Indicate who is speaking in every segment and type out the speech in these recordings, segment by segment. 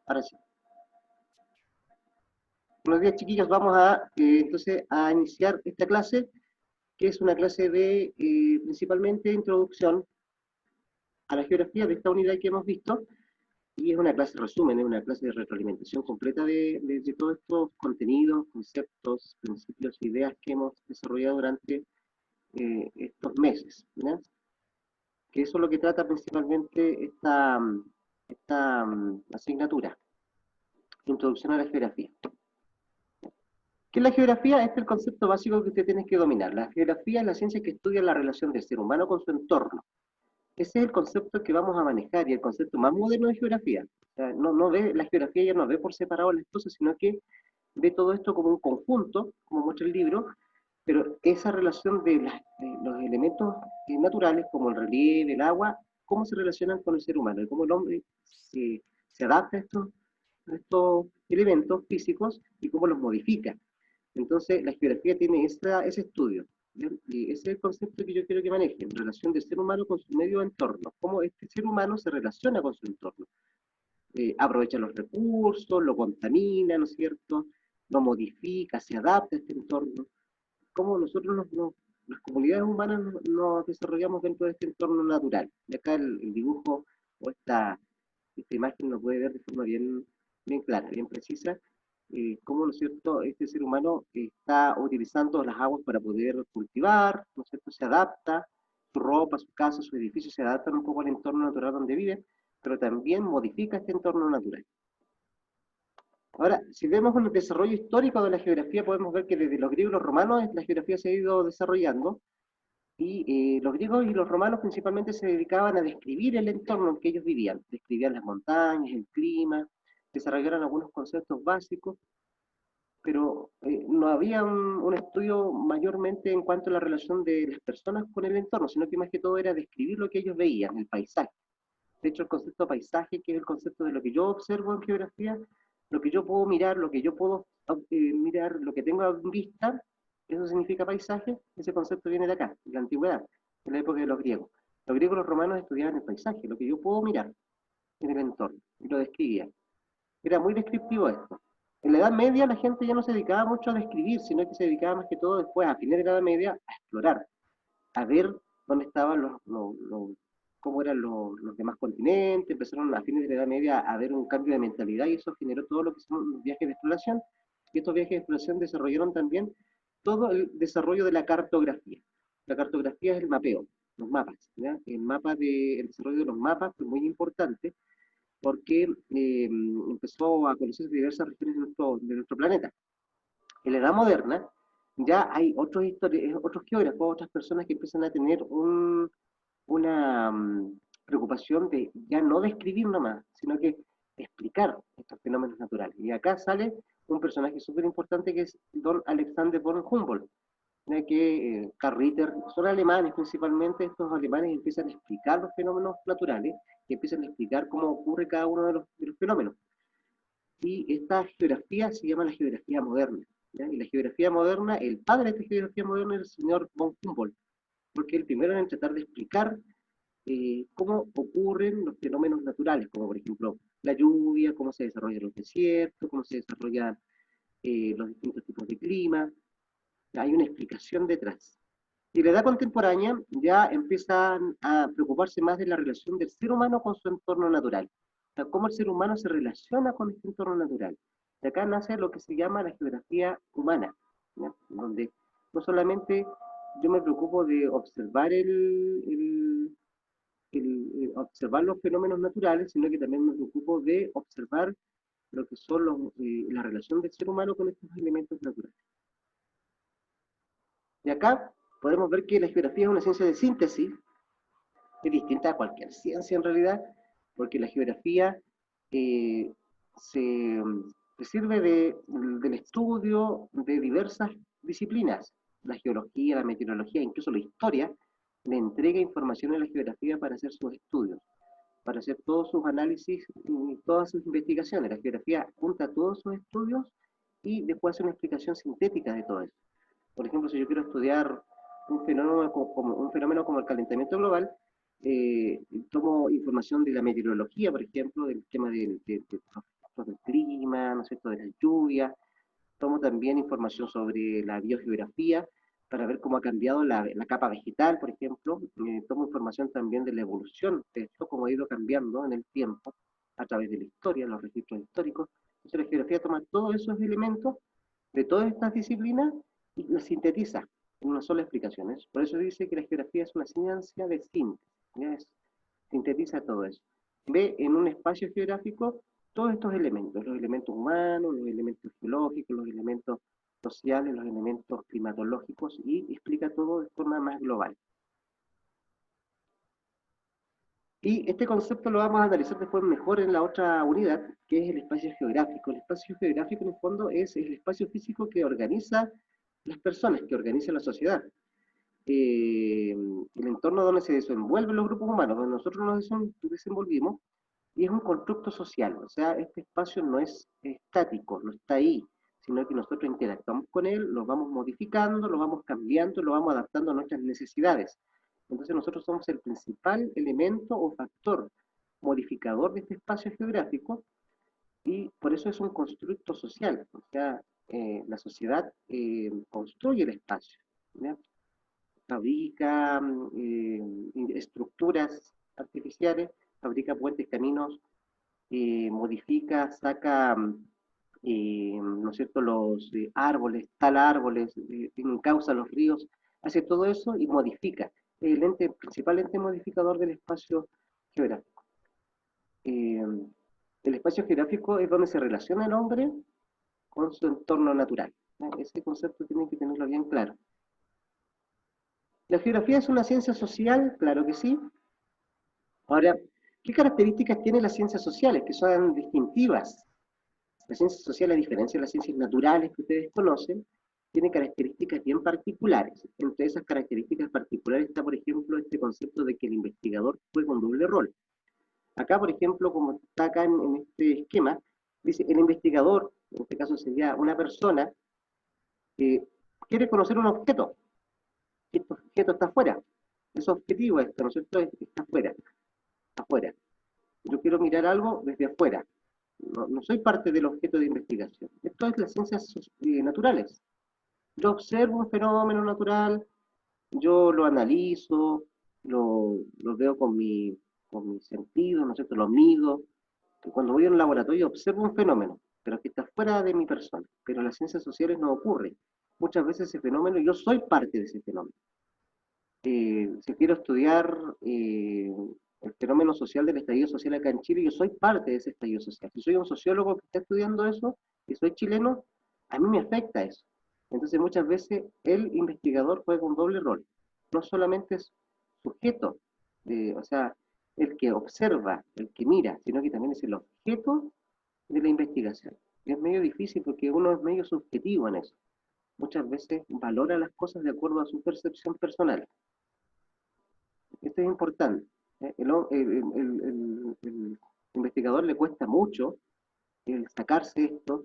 Speaker 1: Ahora sí. Buenos días, chiquillos. Vamos a entonces a iniciar esta clase, que es una clase de principalmente introducción a la geografía de esta unidad que hemos visto, y es una clase resumen, es una clase de retroalimentación completa de todos estos contenidos, conceptos, principios, ideas que hemos desarrollado durante estos meses, ¿ya? Que eso es lo que trata principalmente esta asignatura, Introducción a la Geografía. ¿Qué es la geografía? Este es el concepto básico que usted tiene que dominar. La geografía es la ciencia que estudia la relación del ser humano con su entorno. Ese es el concepto que vamos a manejar y el concepto más moderno de geografía. O sea, no ve, la geografía ya no ve por separado las cosas, sino que ve todo esto como un conjunto, como muestra el libro, pero esa relación de los elementos naturales, como el relieve, el agua, cómo se relacionan con el ser humano y cómo el hombre se adapta a estos elementos físicos y cómo los modifica. Entonces, la geografía tiene ese estudio, ¿bien? Y ese es el concepto que yo quiero que manejen, relación del ser humano con su medio entorno, cómo este ser humano se relaciona con su entorno. Aprovecha los recursos, lo contamina, ¿no es cierto? Lo modifica, se adapta a este entorno. Cómo nosotros, las comunidades humanas, nos desarrollamos dentro de este entorno natural. Y acá el dibujo o esta imagen lo puede ver de forma bien clara, bien precisa, cómo, ¿no es cierto?, este ser humano está utilizando las aguas para poder cultivar, ¿no es cierto?, se adapta, su ropa, su casa, su edificio se adaptan un poco al entorno natural donde vive, pero también modifica este entorno natural. Ahora, si vemos el desarrollo histórico de la geografía, podemos ver que desde los griegos y los romanos la geografía se ha ido desarrollando, y los griegos y los romanos principalmente se dedicaban a describir el entorno en que ellos vivían, describían las montañas, el clima, desarrollaron algunos conceptos básicos, pero no había un estudio mayormente en cuanto a la relación de las personas con el entorno, sino que más que todo era describir lo que ellos veían, el paisaje. De hecho, el concepto paisaje, que es el concepto de lo que yo observo en geografía, lo que yo puedo mirar, lo que yo puedo mirar, lo que tengo en vista, eso significa paisaje. Ese concepto viene de acá, de la antigüedad, de la época de los griegos. Los griegos y los romanos estudiaban el paisaje, lo que yo puedo mirar en el entorno, y lo describían. Era muy descriptivo esto. En la Edad Media la gente ya no se dedicaba mucho a describir, sino que se dedicaba más que todo después, a fines de la Edad Media, a explorar, a ver dónde estaban cómo eran los demás continentes, empezaron a fines de la Edad Media a ver un cambio de mentalidad y eso generó todo lo que son los viajes de exploración. Y estos viajes de exploración desarrollaron también todo el desarrollo de la cartografía. La cartografía es el mapeo, los mapas, ¿ya? El desarrollo de los mapas fue muy importante porque empezó a conocer diversas regiones de nuestro planeta. En la edad moderna ya hay otros geógrafos, otras personas que empiezan a tener una preocupación de ya no describir nomás, sino que explicar estos fenómenos naturales. Y acá sale un personaje súper importante que es don Alexander von Humboldt, ya que Karl Ritter, son alemanes principalmente. Estos alemanes empiezan a explicar los fenómenos naturales y empiezan a explicar cómo ocurre cada uno de los fenómenos. Y esta geografía se llama la geografía moderna, ¿ya? Y la geografía moderna, el padre de esta geografía moderna es el señor von Humboldt, porque el primero en tratar de explicar cómo ocurren los fenómenos naturales, como por ejemplo la lluvia, cómo se desarrollan los desiertos, cómo se desarrollan los distintos tipos de clima. Hay una explicación detrás. Y en la edad contemporánea ya empiezan a preocuparse más de la relación del ser humano con su entorno natural. O sea, cómo el ser humano se relaciona con este entorno natural. De acá nace lo que se llama la geografía humana, ¿ya? Donde no solamente yo me preocupo de observar observar los fenómenos naturales, sino que también me preocupo de observar lo que son la relación del ser humano con estos elementos naturales. Y acá podemos ver que la geografía es una ciencia de síntesis, es distinta a cualquier ciencia en realidad, porque la geografía eh, se, se sirve del estudio de diversas disciplinas. La geología, la meteorología, incluso la historia, le entrega información a la geografía para hacer sus estudios, para hacer todos sus análisis y todas sus investigaciones. La geografía junta todos sus estudios y después hace una explicación sintética de todo eso. Por ejemplo, si yo quiero estudiar un fenómeno como el calentamiento global, eh, tomo información de la meteorología, por ejemplo, del tema registros del clima, ¿no es cierto?, de las lluvias. Tomo también información sobre la biogeografía para ver cómo ha cambiado la capa vegetal, por ejemplo. Tomo información también de la evolución de esto, cómo ha ido cambiando en el tiempo a través de la historia, los registros históricos. Entonces la geografía toma todos esos elementos de todas estas disciplinas y los sintetiza en una sola explicación. Por eso dice que la geografía es una ciencia de síntesis, ¿ya? Sintetiza todo eso. Ve en un espacio geográfico todos estos elementos, los elementos humanos, los elementos geológicos, los elementos sociales, los elementos climatológicos, y explica todo de forma más global. Y este concepto lo vamos a analizar después mejor en la otra unidad, que es el espacio geográfico. El espacio geográfico, en el fondo, es el espacio físico que organiza las personas, que organiza la sociedad. El entorno donde se desenvuelven los grupos humanos, donde nosotros nos desenvolvimos, y es un constructo social. O sea, este espacio no es estático, no está ahí, sino que nosotros interactuamos con él, lo vamos modificando, lo vamos cambiando, lo vamos adaptando a nuestras necesidades. Entonces nosotros somos el principal elemento o factor modificador de este espacio geográfico, y por eso es un constructo social. O sea, la sociedad construye el espacio, ¿ya? Fabrica estructuras artificiales, fabrica puentes, caminos, modifica, saca, ¿no es cierto?, los árboles, tala árboles, encausa los ríos, hace todo eso y modifica. El principal ente modificador del espacio geográfico. Eh, el espacio geográfico es donde se relaciona el hombre con su entorno natural, ¿no? Ese concepto tienen que tenerlo bien claro. ¿La geografía es una ciencia social? Claro que sí. Ahora, ¿qué características tienen las ciencias sociales que son distintivas? Las ciencias sociales, a diferencia de las ciencias naturales que ustedes conocen, tienen características bien particulares. Entre esas características particulares está, por ejemplo, este concepto de que el investigador juega un doble rol. Acá, por ejemplo, como está acá en este esquema, dice, el investigador, en este caso sería una persona, quiere conocer un objeto. Este objeto está afuera. Es objetivo esto, ¿no es cierto? Está afuera, afuera. Yo quiero mirar algo desde afuera. No soy parte del objeto de investigación. Esto es las ciencias naturales. Yo observo un fenómeno natural, yo lo analizo, lo veo con mi sentido, ¿no es cierto? Lo mido. Cuando voy a un laboratorio observo un fenómeno, pero que está fuera de mi persona. Pero en las ciencias sociales no ocurre. Muchas veces ese fenómeno, yo soy parte de ese fenómeno. Si quiero estudiar el fenómeno social del estallido social acá en Chile, yo soy parte de ese estallido social. Si soy un sociólogo que está estudiando eso y soy chileno, a mí me afecta eso. Entonces muchas veces el investigador juega un doble rol. No solamente es sujeto, o sea, el que observa, el que mira, sino que también es el objeto de la investigación. Y es medio difícil porque uno es medio subjetivo en eso. Muchas veces valora las cosas de acuerdo a su percepción personal. Esto es importante. El investigador le cuesta mucho el sacarse esto,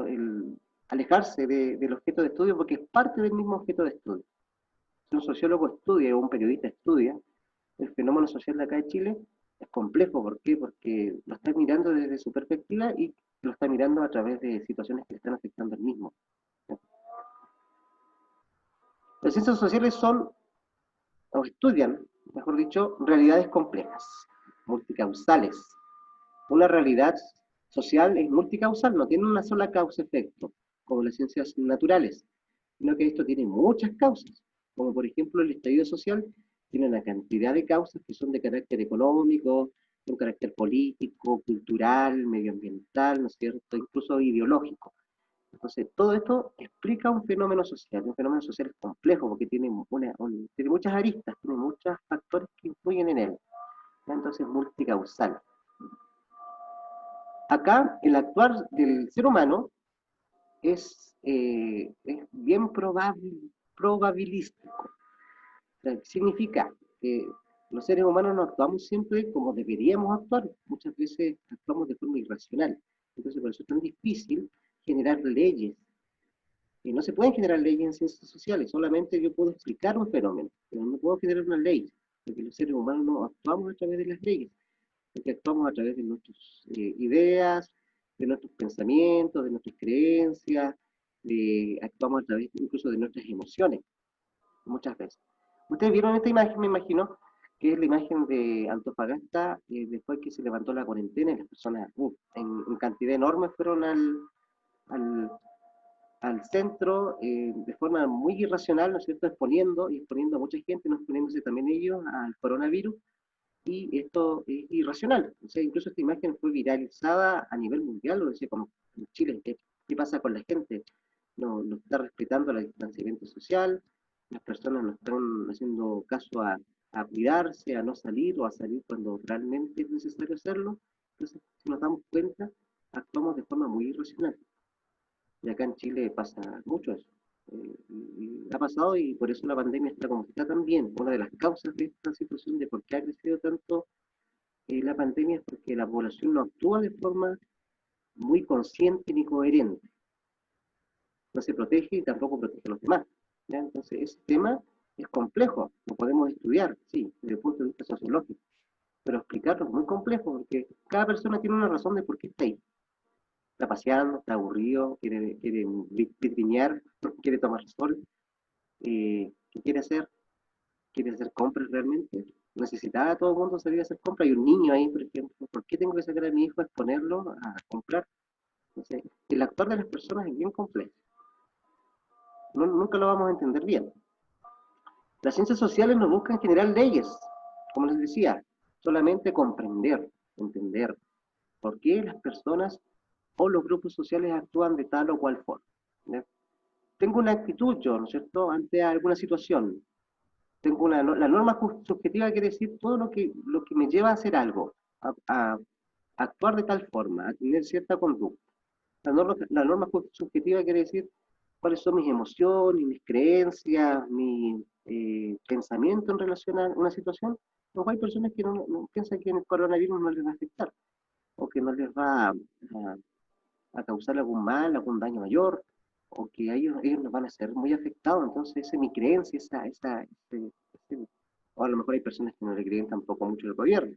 Speaker 1: el alejarse del objeto de estudio, porque es parte del mismo objeto de estudio. Si un sociólogo estudia o un periodista estudia el fenómeno social de acá de Chile, es complejo. ¿Por qué? Porque lo está mirando desde su perspectiva y lo está mirando a través de situaciones que le están afectando al mismo. Las ciencias sociales son, o estudian, mejor dicho, realidades complejas, multicausales. Una realidad social es multicausal, no tiene una sola causa-efecto, como las ciencias naturales, sino que esto tiene muchas causas, como por ejemplo el estallido social tiene una cantidad de causas que son de carácter económico, de un carácter político, cultural, medioambiental, ¿no es cierto?, incluso ideológico. Entonces, todo esto explica un fenómeno social. Un fenómeno social es complejo porque tiene, tiene muchas aristas, tiene muchos factores que influyen en él. Entonces, multicausal. Acá, el actuar del ser humano es bien probabilístico. O sea, significa que los seres humanos no actuamos siempre como deberíamos actuar. Muchas veces actuamos de forma irracional. Entonces, por eso es tan difícil generar leyes. No se pueden generar leyes en ciencias sociales, solamente yo puedo explicar un fenómeno, pero no puedo generar una ley, porque los seres humanos no actuamos a través de las leyes, porque actuamos a través de nuestras ideas, de nuestros pensamientos, de nuestras creencias, actuamos a través incluso de nuestras emociones, muchas veces. Ustedes vieron esta imagen, me imagino, que es la imagen de Antofagasta, después que se levantó la cuarentena y las personas en cantidad enorme fueron al, al centro de forma muy irracional, ¿no es cierto?, exponiendo a mucha gente, no exponiéndose también ellos al coronavirus, y esto es irracional. O sea, incluso esta imagen fue viralizada a nivel mundial, lo decía como en Chile, ¿qué pasa con la gente? No está respetando el distanciamiento social, las personas no están haciendo caso a cuidarse, a no salir o a salir cuando realmente es necesario hacerlo. Entonces, si nos damos cuenta, actuamos de forma muy irracional. Y acá en Chile pasa mucho eso. Y ha pasado y por eso la pandemia está como está también. Una de las causas de esta situación de por qué ha crecido tanto la pandemia es porque la población no actúa de forma muy consciente ni coherente. No se protege y tampoco protege a los demás. ¿Ya? Entonces, ese tema es complejo, lo podemos estudiar, sí, desde el punto de vista sociológico, pero explicarlo es muy complejo porque cada persona tiene una razón de por qué está ahí. Está paseando, está aburrido, quiere vitrinear, quiere tomar sol, ¿qué quiere hacer? ¿Quiere hacer compras realmente? Necesitaba todo el mundo salir a hacer compras. Hay un niño ahí, por ejemplo. ¿Por qué tengo que sacar a mi hijo a exponerlo a comprar? Entonces, el actuar de las personas es bien complejo. Nunca lo vamos a entender bien. Las ciencias sociales no buscan generar leyes, como les decía, solamente comprender, entender por qué las personas o los grupos sociales actúan de tal o cual forma. ¿Ya? Tengo una actitud yo, ¿no es cierto?, ante alguna situación. Tengo la norma subjetiva quiere decir todo lo que me lleva a hacer algo, a actuar de tal forma, a tener cierta conducta. La norma subjetiva quiere decir cuáles son mis emociones, mis creencias, mi pensamiento en relación a una situación. Luego hay personas que no piensan que el coronavirus no les va a afectar o que no les va a causar algún mal, algún daño mayor, o que ellos nos van a ser muy afectados. Entonces, esa es mi creencia, o a lo mejor hay personas que no le creen tampoco mucho al gobierno,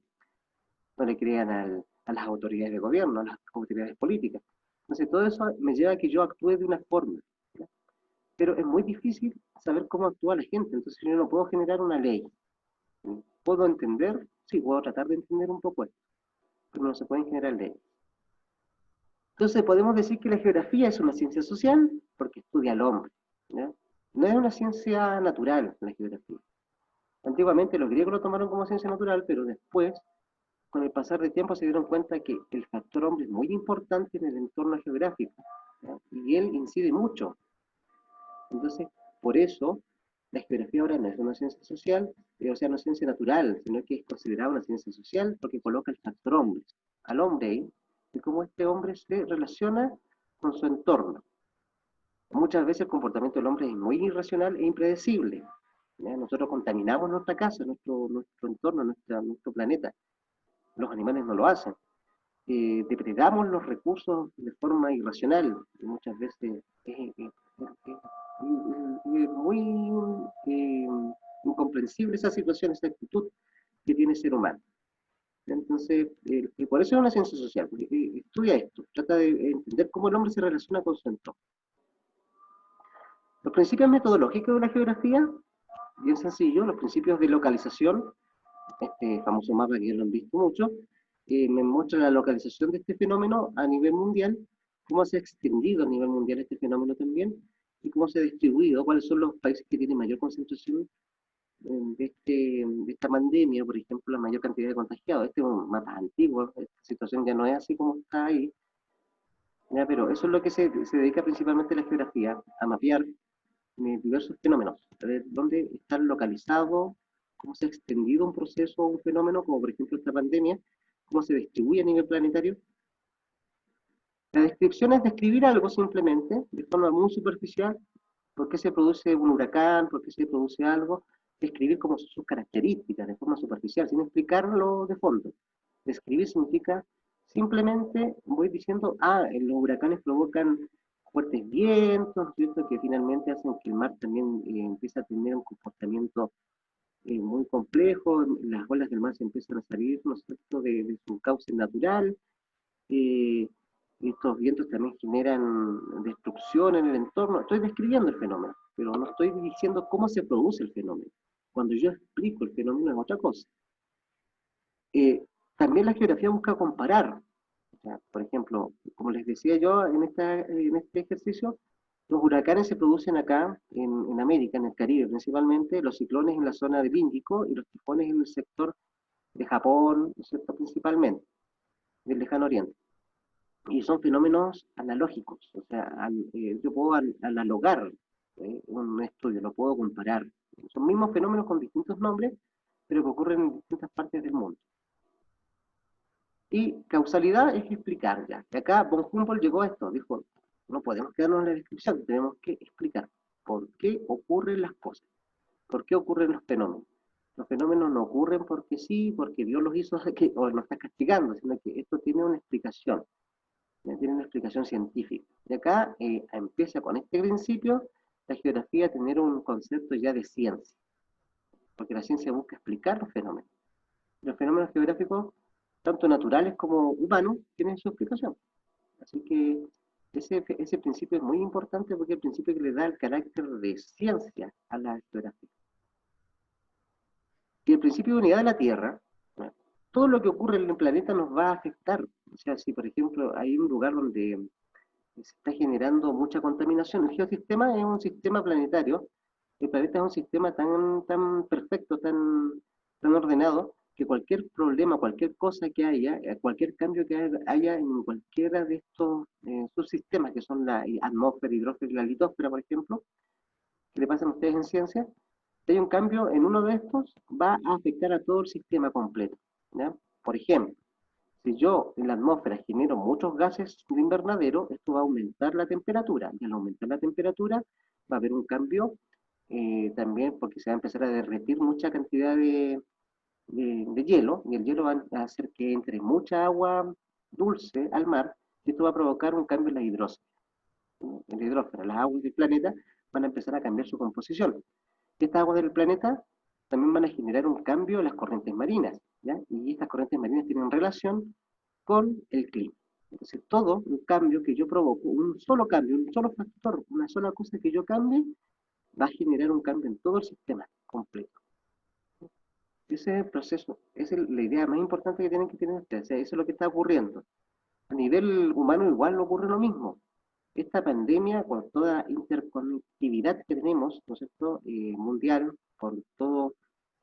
Speaker 1: no le crean a las autoridades de gobierno, a las autoridades políticas. Entonces, todo eso me lleva a que yo actúe de una forma, ¿ya? Pero es muy difícil saber cómo actúa la gente, entonces yo no puedo generar una ley. ¿Puedo entender? Sí, puedo tratar de entender un poco esto, pero no se pueden generar leyes. Entonces podemos decir que la geografía es una ciencia social porque estudia al hombre, ¿ya? No es una ciencia natural la geografía. Antiguamente los griegos lo tomaron como ciencia natural, pero después, con el pasar del tiempo, se dieron cuenta que el factor hombre es muy importante en el entorno geográfico, ¿ya? Y él incide mucho. Entonces, por eso, la geografía ahora no es una ciencia social, o sea, no es ciencia natural, sino que es considerada una ciencia social porque coloca el factor hombre, al hombre ahí, y cómo este hombre se relaciona con su entorno. Muchas veces el comportamiento del hombre es muy irracional e impredecible. ¿Ya? Nosotros contaminamos nuestra casa, nuestro entorno, nuestro planeta. Los animales no lo hacen. Depredamos los recursos de forma irracional. Y muchas veces es muy eh, incomprensible esa situación, esa actitud que tiene el ser humano. Entonces, y por eso es una ciencia social, porque estudia esto, trata de entender cómo el hombre se relaciona con su entorno. Los principios metodológicos de la geografía, bien sencillo, los principios de localización, este famoso mapa que ya lo han visto mucho, me muestra la localización de este fenómeno a nivel mundial, cómo se ha extendido a nivel mundial este fenómeno también, y cómo se ha distribuido, cuáles son los países que tienen mayor concentración de esta pandemia, por ejemplo, la mayor cantidad de contagiados. Este es un mapa antiguo, esta situación ya no es así como está ahí, ¿ya? Pero eso es lo que se dedica principalmente la geografía, a mapear diversos fenómenos, a ver dónde están localizados, cómo se ha extendido un proceso o un fenómeno, como por ejemplo esta pandemia, cómo se distribuye a nivel planetario. La descripción es describir algo simplemente, de forma muy superficial, por qué se produce un huracán, por qué se produce algo, describir como sus características de forma superficial, sin explicarlo de fondo. Describir significa simplemente voy diciendo, los huracanes provocan fuertes vientos, ¿cierto? Que finalmente hacen que el mar también empiece a tener un comportamiento muy complejo, las olas del mar se empiezan a salir, ¿no es cierto?, de su cauce natural, estos vientos también generan destrucción en el entorno. Estoy describiendo el fenómeno, pero no estoy diciendo cómo se produce el fenómeno. Cuando yo explico el fenómeno es otra cosa. También la geografía busca comparar. O sea, por ejemplo, como les decía yo en este ejercicio, los huracanes se producen acá en América, en el Caribe principalmente, los ciclones en la zona del Índico y los tifones en el sector de Japón, ¿no es cierto? Principalmente, del lejano oriente. Y son fenómenos analógicos, o sea, yo puedo analogar un estudio, lo puedo comparar. Son mismos fenómenos con distintos nombres, pero que ocurren en distintas partes del mundo. Y causalidad es explicar ya. Y acá von Humboldt llegó a esto, dijo, no podemos quedarnos en la descripción, tenemos que explicar por qué ocurren las cosas, por qué ocurren los fenómenos. Los fenómenos no ocurren porque sí, porque Dios los hizo o nos está castigando, sino que esto tiene una explicación, tiene una explicación científica. Y acá empieza con este principio la geografía a tener un concepto ya de ciencia, porque la ciencia busca explicar los fenómenos. Los fenómenos geográficos, tanto naturales como humanos, tienen su explicación. Así que ese principio es muy importante porque es el principio que le da el carácter de ciencia a la geografía. Y el principio de unidad de la Tierra, todo lo que ocurre en el planeta nos va a afectar. O sea, si por ejemplo hay un lugar donde se está generando mucha contaminación, el geosistema es un sistema planetario, el planeta es un sistema tan perfecto, tan ordenado, que cualquier problema, cualquier cosa que haya, cualquier cambio que haya en cualquiera de estos subsistemas, que son la atmósfera, hidrósfera y la litosfera, por ejemplo, que le pasan a ustedes en ciencia, si hay un cambio en uno de estos, va a afectar a todo el sistema completo. ¿Ya? Por ejemplo, si yo en la atmósfera genero muchos gases de invernadero, esto va a aumentar la temperatura, y al aumentar la temperatura va a haber un cambio también porque se va a empezar a derretir mucha cantidad de hielo, y el hielo va a hacer que entre mucha agua dulce al mar, y esto va a provocar un cambio en la hidrósfera. En la hidrósfera, las aguas del planeta van a empezar a cambiar su composición. Estas aguas del planeta también van a generar un cambio en las corrientes marinas, ¿ya? Y estas corrientes marinas tienen relación con el clima. Entonces, todo un cambio que yo provoco, un solo cambio, un solo factor, una sola cosa que yo cambie, va a generar un cambio en todo el sistema completo. Ese es el proceso, esa es la idea más importante que tienen que tener ustedes. O sea, eso es lo que está ocurriendo. A nivel humano igual ocurre lo mismo. Esta pandemia, con toda interconectividad que tenemos, ¿no es cierto?, mundial, por toda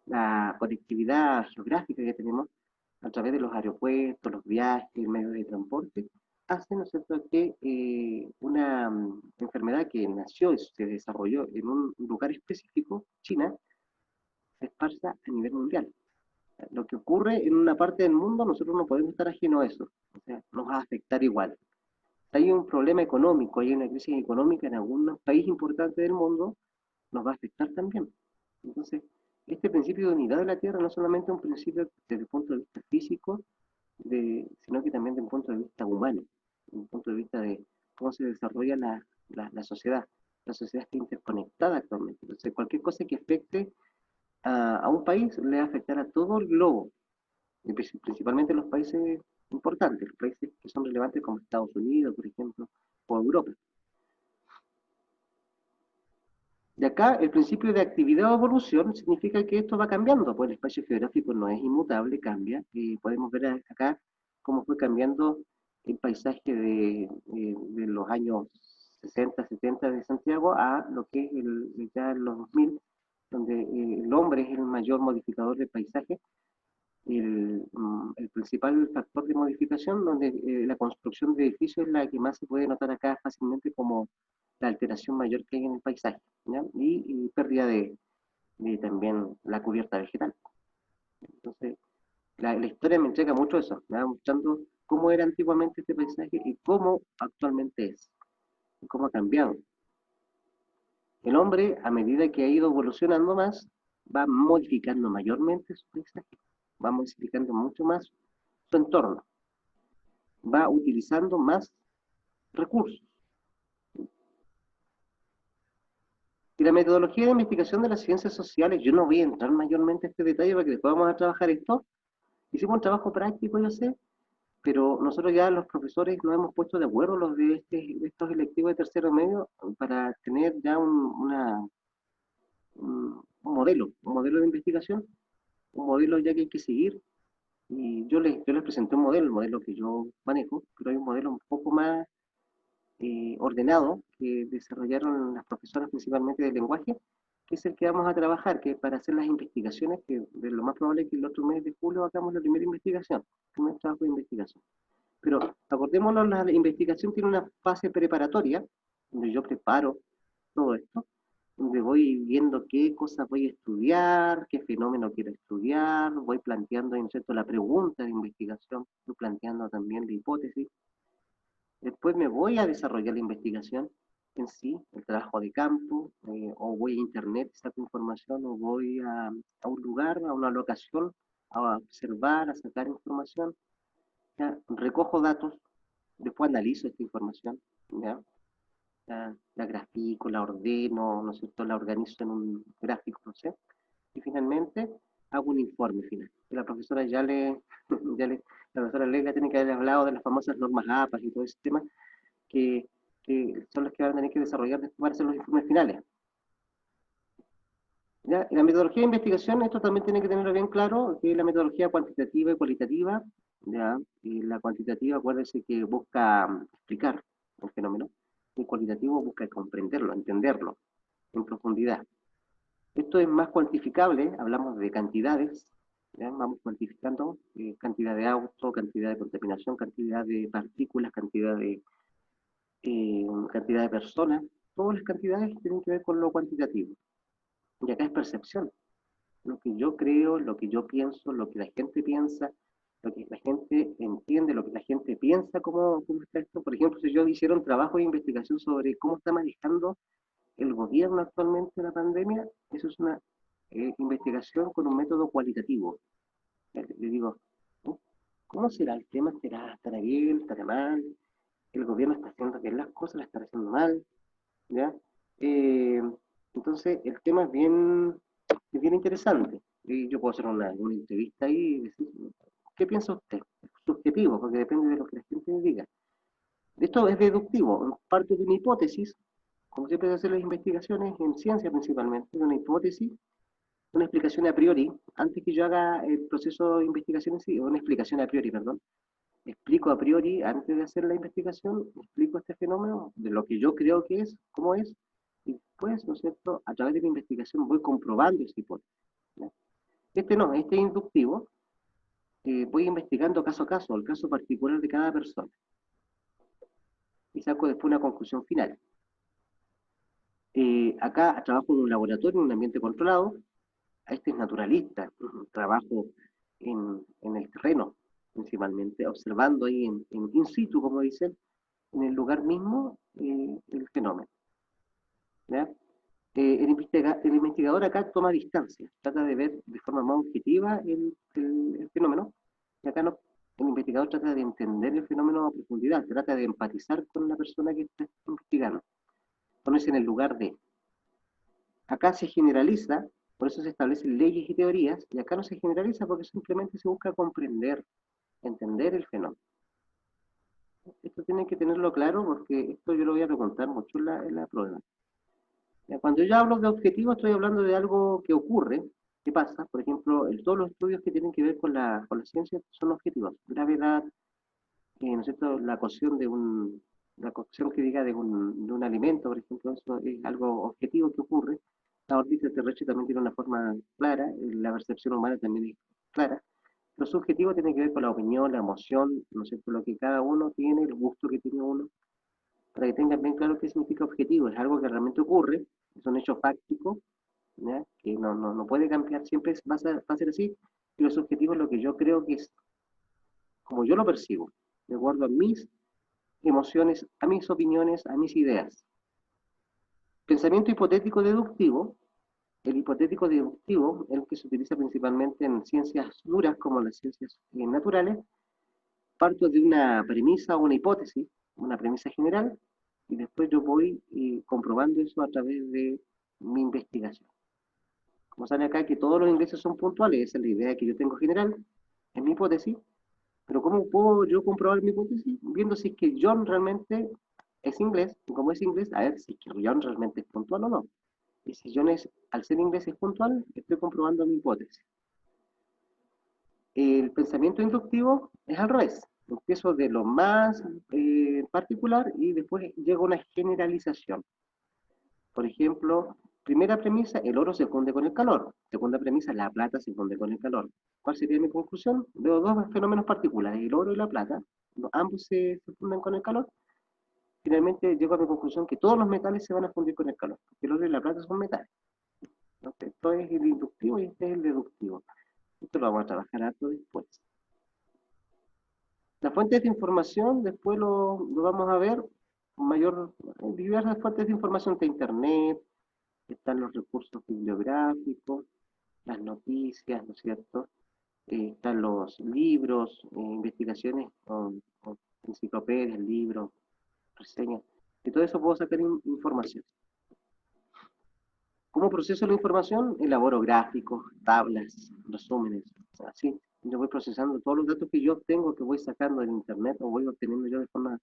Speaker 1: la conectividad geográfica que tenemos, a través de los aeropuertos, los viajes, medios de transporte, hace, ¿no es cierto?, que una enfermedad que nació y se desarrolló en un lugar específico, China, se esparza a nivel mundial. Lo que ocurre en una parte del mundo, nosotros no podemos estar ajenos a eso. O sea, nos va a afectar igual. Hay un problema económico, hay una crisis económica en algún país importante del mundo, nos va a afectar también. Entonces, este principio de unidad de la Tierra no es solamente un principio desde el punto de vista físico, sino que también desde el punto de vista humano, desde el punto de vista de cómo se desarrolla la sociedad. La sociedad está interconectada actualmente. Entonces, cualquier cosa que afecte a un país le va a afectar a todo el globo, y principalmente los países importantes, los países que son relevantes como Estados Unidos, por ejemplo, o Europa. De acá, el principio de actividad o evolución significa que esto va cambiando, pues el espacio geográfico no es inmutable, cambia, y podemos ver acá cómo fue cambiando el paisaje de los años 60, 70 de Santiago a lo que es ya los 2000, donde el hombre es el mayor modificador del paisaje, el principal factor de modificación, donde la construcción de edificios es la que más se puede notar acá fácilmente como la alteración mayor que hay en el paisaje, ¿ya? Y pérdida de también la cubierta vegetal. Entonces, la historia me entrega mucho eso, me va mostrando cómo era antiguamente este paisaje y cómo actualmente es, y cómo ha cambiado. El hombre, a medida que ha ido evolucionando más, va modificando mayormente su paisaje, va modificando mucho más su entorno, va utilizando más recursos. Y la metodología de investigación de las ciencias sociales, yo no voy a entrar mayormente en este detalle para que después vamos a trabajar esto. Hicimos un trabajo práctico, yo sé, pero nosotros ya los profesores nos hemos puesto de acuerdo, los de estos electivos de tercero medio, para tener ya un modelo de investigación, un modelo ya que hay que seguir. Y yo les presenté un modelo, el modelo que yo manejo, pero hay un modelo un poco más ordenado que desarrollaron las profesoras principalmente de lenguaje, que es el que vamos a trabajar, que para hacer las investigaciones, que de lo más probable es que el otro mes de julio hagamos la primera investigación, el primer trabajo de investigación. Pero acordémonos, la investigación tiene una fase preparatoria, donde yo preparo todo esto, donde voy viendo qué cosas voy a estudiar, qué fenómeno quiero estudiar, voy planteando, ¿no es cierto?, la pregunta de investigación, voy planteando también la hipótesis. Después me voy a desarrollar la investigación en sí, el trabajo de campo, o voy a internet, saco información, o voy a un lugar, a una locación, a observar, a sacar información, ¿ya? Recojo datos, después analizo esta información, ¿ya? La grafico, la ordeno, ¿no es cierto?, la organizo en un gráfico, no sé, y finalmente hago un informe final. Y la profesora ya le, la profesora Leila tiene que haber hablado de las famosas normas APAS y todo ese tema, que, que son las que van a tener que desarrollar después para hacer los informes finales. ¿Ya? En la metodología de investigación, esto también tiene que tenerlo bien claro, que es la metodología cuantitativa y cualitativa. ¿Ya? Y la cuantitativa, acuérdense que busca explicar el fenómeno, y el cualitativo busca comprenderlo, entenderlo en profundidad. Esto es más cuantificable, hablamos de cantidades, ¿ya? Vamos cuantificando cantidad de autos, cantidad de contaminación, cantidad de partículas, cantidad de personas, todas las cantidades tienen que ver con lo cuantitativo. Y acá es percepción, lo que yo creo, lo que yo pienso, lo que la gente piensa, lo que la gente entiende, lo que la gente piensa, cómo está esto. Por ejemplo, si yo hiciera un trabajo de investigación sobre cómo está manejando el gobierno actualmente la pandemia, eso es una investigación con un método cualitativo. Le digo, ¿cómo será el tema? ¿Estará bien? ¿Estará mal? ¿El gobierno está haciendo bien las cosas? ¿Las está haciendo mal? ¿Ya? Eh, entonces, el tema es bien interesante. Y yo puedo hacer una entrevista ahí y decir, ¿qué piensa usted? Es subjetivo, porque depende de lo que la gente diga. Esto es deductivo, parte de una hipótesis, como siempre se hacen las investigaciones en ciencia principalmente, de una hipótesis, una explicación a priori, antes que yo haga el proceso de investigación en sí, o una explicación a priori, perdón, explico a priori, antes de hacer la investigación, explico este fenómeno, de lo que yo creo que es, cómo es, y después, ¿no es cierto?, a través de la investigación voy comprobando esa hipótesis. ¿Ya? Este no, este es inductivo, voy investigando caso a caso, el caso particular de cada persona, y saco después una conclusión final. Acá trabajo en un laboratorio, en un ambiente controlado, este es naturalista, trabajo en el terreno, principalmente, observando ahí en in situ, como dicen, en el lugar mismo, el fenómeno. ¿Ya? El investigador acá toma distancia, trata de ver de forma más objetiva el fenómeno, y acá no, el investigador trata de entender el fenómeno a profundidad, trata de empatizar con la persona que está investigando, ponerse en el lugar de. Acá se generaliza, por eso se establecen leyes y teorías, y acá no se generaliza porque simplemente se busca comprender, entender el fenómeno. Esto tienen que tenerlo claro porque esto yo lo voy a preguntar mucho en la prueba. Cuando yo hablo de objetivos, estoy hablando de algo que ocurre, que pasa. Por ejemplo, todos los estudios que tienen que ver con la ciencia son objetivos. Gravedad, ¿no es cierto? La cocción que diga de un alimento, por ejemplo, eso es algo objetivo que ocurre. La órbita terrestre también tiene una forma clara, la percepción humana también es clara. Lo subjetivo tiene que ver con la opinión, la emoción, ¿no es cierto? Lo que cada uno tiene, el gusto que tiene uno, para que tengan bien claro qué significa objetivo. Es algo que realmente ocurre, es un hecho fáctico, ¿ya? Que no puede cambiar, siempre va a ser así. Y lo subjetivo es lo que yo creo que es, como yo lo percibo, de acuerdo a mis emociones, a mis opiniones, a mis ideas. Pensamiento hipotético deductivo. El hipotético deductivo es el que se utiliza principalmente en ciencias duras como las ciencias naturales. Parto de una premisa o una hipótesis, una premisa general, y después yo voy comprobando eso a través de mi investigación. Como sale acá que todos los ingresos son puntuales, esa es la idea que yo tengo general, en mi hipótesis, Pero ¿cómo puedo yo comprobar mi hipótesis? Viendo si es que John realmente es inglés, y como es inglés, a ver si es que John realmente es puntual o no. Y si John es, al ser inglés es puntual, estoy comprobando mi hipótesis. El pensamiento inductivo es al revés. Empiezo de lo más particular y después llego a una generalización. Por ejemplo, primera premisa, el oro se funde con el calor. Segunda premisa, la plata se funde con el calor. ¿Cuál sería mi conclusión? Veo dos fenómenos particulares, el oro y la plata. Ambos se funden con el calor. Finalmente llego a mi conclusión que todos los metales se van a fundir con el calor, porque el oro y la plata son metales. Entonces, esto es el inductivo y este es el deductivo. Esto lo vamos a trabajar harto después. Las fuentes de información, después lo vamos a ver, mayor, diversas fuentes de información de Internet, están los recursos bibliográficos, las noticias, ¿no es cierto? Están los libros, investigaciones con enciclopedias, libros, reseñas. De todo eso puedo sacar información. ¿Cómo proceso la información? Elaboro gráficos, tablas, resúmenes, así. Yo voy procesando todos los datos que yo obtengo, que voy sacando de internet o voy obteniendo yo de forma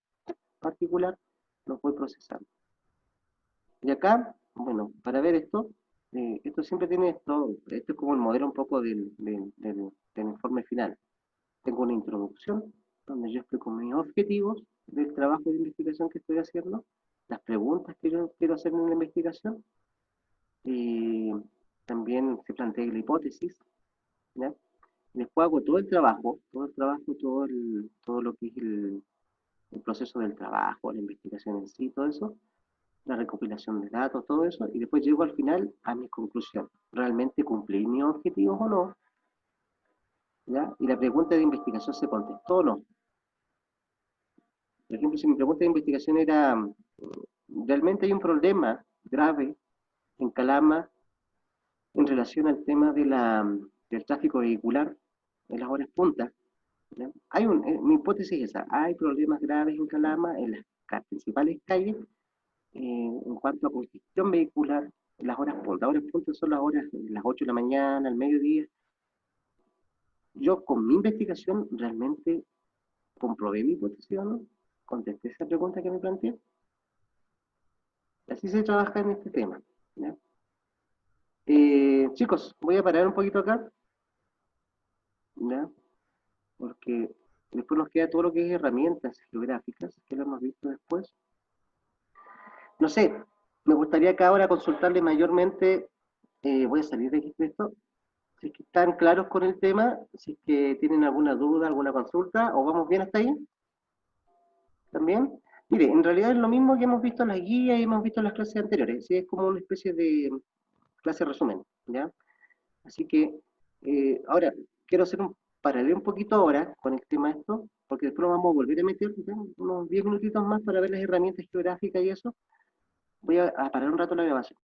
Speaker 1: particular, los voy procesando. Y acá, bueno, para ver esto, esto siempre tiene esto es como el modelo un poco del informe final. Tengo una introducción donde yo explico mis objetivos del trabajo de investigación que estoy haciendo, las preguntas que yo quiero hacer en la investigación, y también se plantea la hipótesis, ¿ya? Después hago todo lo que es el proceso del trabajo, la investigación en sí, todo eso, la recopilación de datos, todo eso, y después llego al final a mi conclusión. ¿Realmente cumplí mis objetivos o no? ¿Ya? Y la pregunta de investigación se contestó o no. Por ejemplo, si mi pregunta de investigación era, ¿realmente hay un problema grave en Calama en relación al tema del tráfico vehicular en las horas puntas? ¿Ya? Mi hipótesis es esa, hay problemas graves en Calama en las principales calles en cuanto a congestión vehicular en las horas puntas. Las horas puntas son las horas de las 8 de la mañana, al mediodía. Yo con mi investigación realmente comprobé mi hipótesis o no, contesté esa pregunta que me planteé. Así se trabaja en este tema. ¿Ya? Chicos, voy a parar un poquito acá, ¿ya? Porque después nos queda todo lo que es herramientas geográficas, que lo hemos visto después. No sé, me gustaría acá ahora consultarle mayormente, voy a salir de aquí de esto, si es que están claros con el tema, si es que tienen alguna duda, alguna consulta, o vamos bien hasta ahí, también. Mire, en realidad es lo mismo que hemos visto en las guías y hemos visto en las clases anteriores, ¿sí? Es como una especie de clase resumen, ¿ya? Así que ahora quiero hacer un paralelo un poquito ahora con el tema de esto, porque después nos vamos a volver a meter, ¿ya? Unos 10 minutitos más para ver las herramientas geográficas y eso. Voy a parar un rato la grabación.